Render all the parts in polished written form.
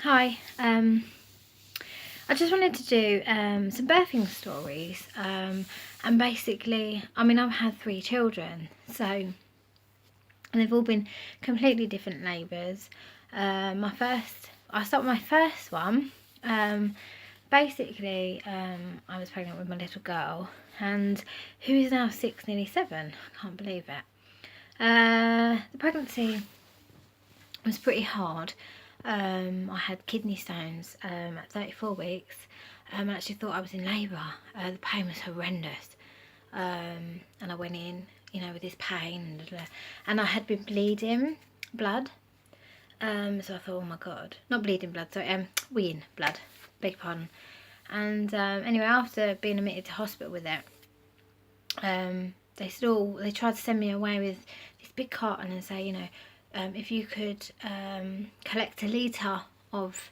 Hi, I just wanted to do some birthing stories. And basically, I mean, I've had 3 children, so and they've all been completely different labours. I start with my first one. Um, I was pregnant with my little girl, and who is now 6, nearly 7. I can't believe it. The pregnancy was pretty hard. I had kidney stones at 34 weeks. I actually thought I was in labour. The pain was horrendous. And I went in, with this pain. And I had been bleeding blood. So I thought, oh my God. Not bleeding blood, sorry, weeing blood. Beg your pardon. And anyway, after being admitted to hospital with it, they tried to send me away with this big carton and say, if you could collect a litre of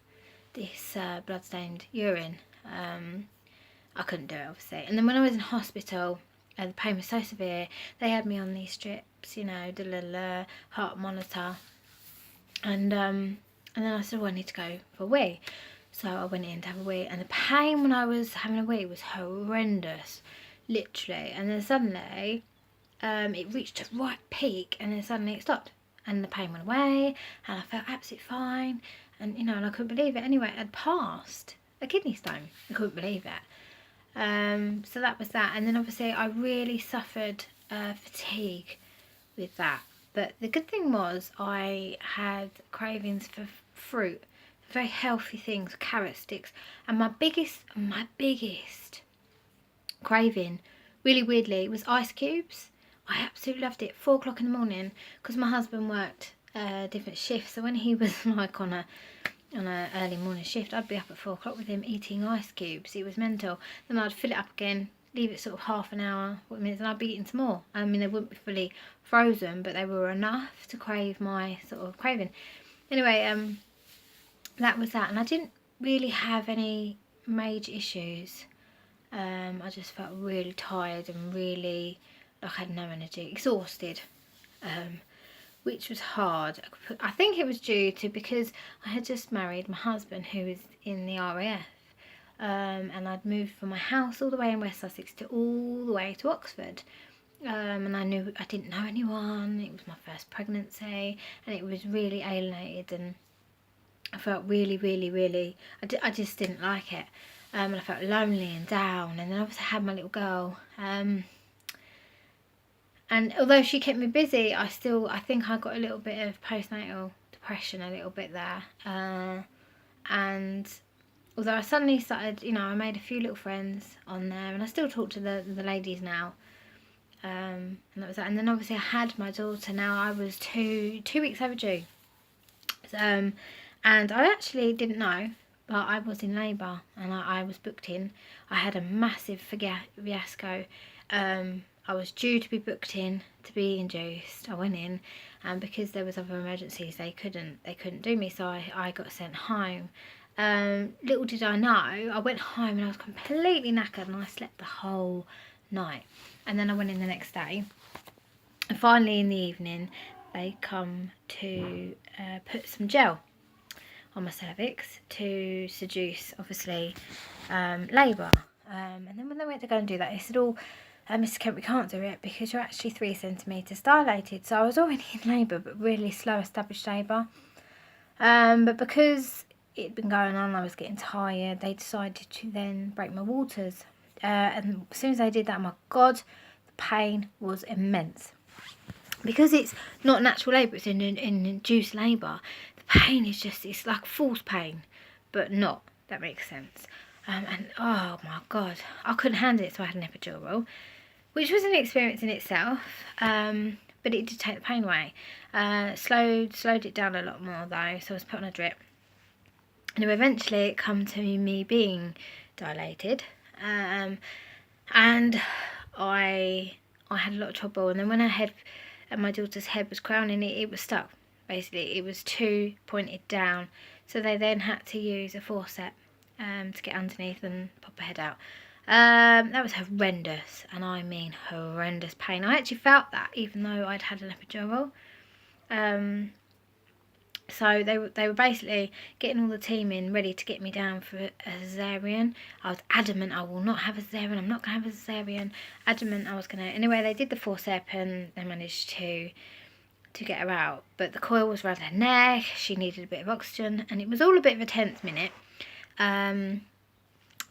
this blood-stained urine. I couldn't do it, obviously. And then when I was in hospital, the pain was so severe, they had me on these strips, the heart monitor. And then I said, well, I need to go for a wee. So I went in to have a wee, and the pain when I was having a wee was horrendous, literally. And then suddenly, it reached a right peak, and then suddenly it stopped, and the pain went away, and I felt absolutely fine. And and I couldn't believe it. Anyway, I'd passed a kidney stone. I couldn't believe it. So that was that. And then obviously I really suffered fatigue with that. But the good thing was I had cravings for fruit, very healthy things, carrot sticks, and my biggest craving, really weirdly, was ice cubes. I absolutely loved it. 4 o'clock in the morning, because my husband worked different shifts. So when he was like on a early morning shift, I'd be up at 4 o'clock with him eating ice cubes. It was mental. Then I'd fill it up again, leave it sort of half an hour, 40 minutes, and I'd be eating some more. I mean, they wouldn't be fully frozen, but they were enough to crave my sort of craving. Anyway, that was that, and I didn't really have any major issues. I just felt really tired and really like I had no energy, exhausted, which was hard. I think it was due to because I had just married my husband, who was in the RAF, and I'd moved from my house all the way in West Sussex to all the way to Oxford. And I didn't know anyone. It was my first pregnancy, and it was really alienated, and I felt really, really, really. I just didn't like it. And I felt lonely and down. And then obviously I had my little girl. And although she kept me busy, I think I got a little bit of postnatal depression, a little bit there. And although I suddenly started, I made a few little friends on there, and I still talk to the ladies now. And that was that. And then obviously I had my daughter. Now I was 2 weeks overdue. And I actually didn't know, but I was in labour, and I was booked in. I had a massive fiasco. I was due to be booked in to be induced. I went in, and because there was other emergencies, they couldn't do me, so I got sent home. Little did I know, I went home and I was completely knackered, and I slept the whole night. And then I went in the next day, and finally in the evening they come to put some gel on my cervix to seduce, obviously, labour. And then when they went to go and do that, they said, oh, Mr. Kent, we can't do it because you're actually 3 centimetres dilated. So I was already in labour, but really slow established labour. But because it'd been going on, I was getting tired, they decided to then break my waters. And as soon as they did that, my God, the pain was immense. Because it's not natural labour, it's in induced labour, the pain is just, it's like false pain, but not, that makes sense. And oh my God, I couldn't handle it, so I had an epidural, which was an experience in itself, but it did take the pain away. Slowed it down a lot more though, so I was put on a drip. And eventually it come to me being dilated, and I had a lot of trouble. And then when my daughter's head was crowning, it was stuck. Basically, it was too pointed down, so they then had to use a forceps to get underneath and pop her head out. That was horrendous, and I mean horrendous pain. I actually felt that even though I'd had an epidural. So they were basically getting all the team in ready to get me down for a cesarean. I was adamant I will not have a cesarean. I'm not going to have a cesarean. Adamant I was going to. Anyway, they did the forceps and they managed to get her out. But the coil was around her neck. She needed a bit of oxygen, and it was all a bit of a tense minute. And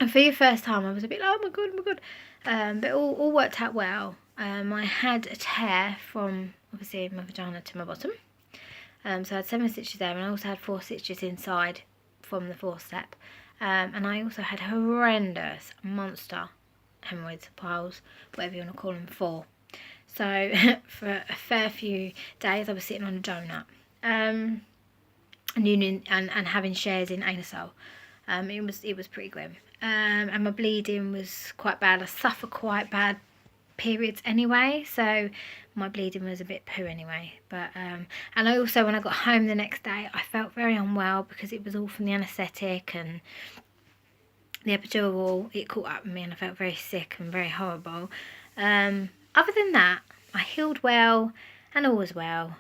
for your first time, I was a bit like, oh my god. But all worked out well. I had a tear from obviously my vagina to my bottom. So I had 7 stitches there, and I also had 4 stitches inside from the forceps. And I also had horrendous monster hemorrhoids, piles, whatever you want to call them, 4. So for a fair few days I was sitting on a donut and having shares in Anusol. It was pretty grim. And my bleeding was quite bad. I suffer quite bad periods anyway, so my bleeding was a bit poo anyway. But and I also, when I got home the next day, I felt very unwell because it was all from the anaesthetic and the epidural. It caught up with me and I felt very sick and very horrible. Other than that, I healed well and all was well.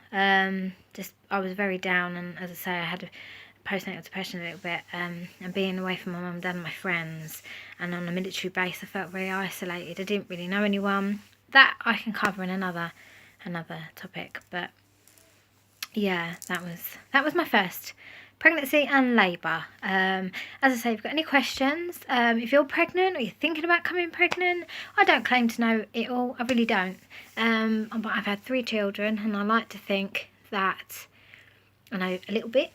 Just I was very down, and as I say, I had a postnatal depression a little bit, and being away from my mum and dad and my friends, and on a military base, I felt very isolated. I didn't really know anyone. That I can cover in another topic, but yeah, that was my first pregnancy and labour. As I say, if you've got any questions, if you're pregnant or you're thinking about coming pregnant, I don't claim to know it all, I really don't. But I've had 3 children, and I like to think that I know a little bit.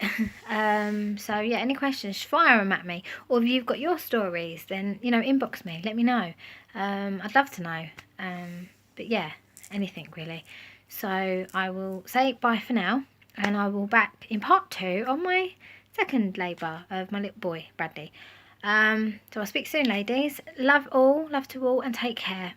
So yeah, any questions, fire them at me. Or if you've got your stories, then, you know, inbox me, let me know. I'd love to know. But yeah, anything really. So I will say bye for now, and I will back in part 2 on my second labour of my little boy, Bradley. So I'll speak soon, ladies. Love to all, and take care.